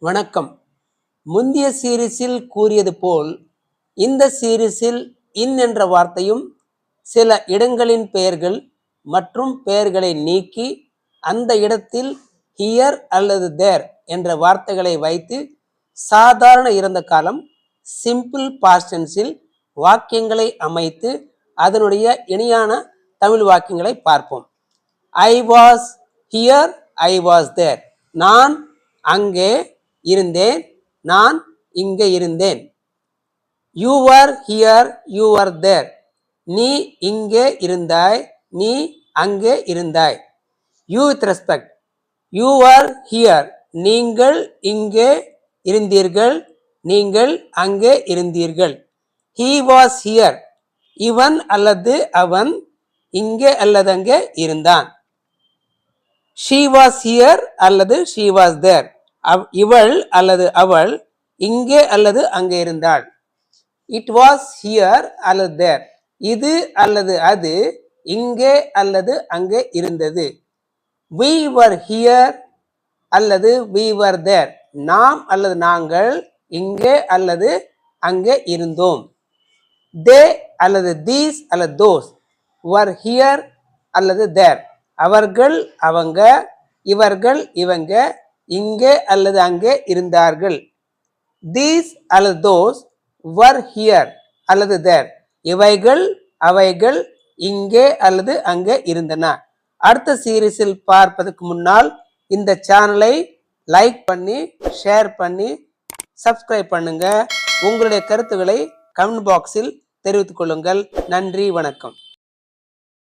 வணக்கம். முந்தைய சீரிஸில் கூறியது போல் இந்த சீரிஸில் இன் என்ற வார்த்தையும் சில இடங்களின் பெயர்கள் மற்றும் பெயர்களை நீக்கி அந்த இடத்தில் ஹியர் அல்லது தேர் என்ற வார்த்தைகளை வைத்து சாதாரண இறந்த காலம் சிம்பிள் பாஸ்ட் டென்ஸில் வாக்கியங்களை அமைத்து அதனுடைய இணையான தமிழ் வாக்கியங்களை பார்ப்போம். I was here, I was there. நான் அங்கே இருந்தேன், நான் இங்கே இருந்தேன். You are here, you are there. நீ இங்கே இருந்தாய், நீ அங்கே இருந்தாய். You with respect. You are here, நீங்கள் இங்கே இருந்தீர்கள், நீங்கள் அங்கே இருந்தீர்கள். ஹீ வாஸ் ஹியர், இவன் அல்லது அவன் இங்கே அல்லது அங்கே இருந்தான். ஷீ வாஸ் ஹியர் அல்லது ஷீ வாஸ் தேர், இவள் அல்லது அவள் இங்கே அல்லது அங்கே இருந்தாள். இட் வாஸ் ஹியர் அல்லது தேர், இது அல்லது அது இங்கே அல்லது அங்கே இருந்தது. we were here அல்லது we were there, நாம் அல்லது நாங்கள் இங்கே அல்லது அங்கே இருந்தோம். they அல்லது these அல்லது those were here அல்லது there, அவர்கள் அவங்க, இவர்கள் இவங்க இங்கே அல்லது அங்கே இருந்தார்கள். these அல்லது those were here அல்லது there, இவைகள் அவைகள் இங்கே அல்லது அங்கே இருந்தன. அடுத்த சீரீஸில் பார்ப்பதற்கு முன்னால் இந்த சேனலை லைக் பண்ணி ஷேர் பண்ணி சப்ஸ்கிரைப் பண்ணுங்க. உங்களுடைய கருத்துக்களை கமெண்ட் பாக்ஸில் தெரிவித்துக் கொள்ளுங்கள். நன்றி, வணக்கம்.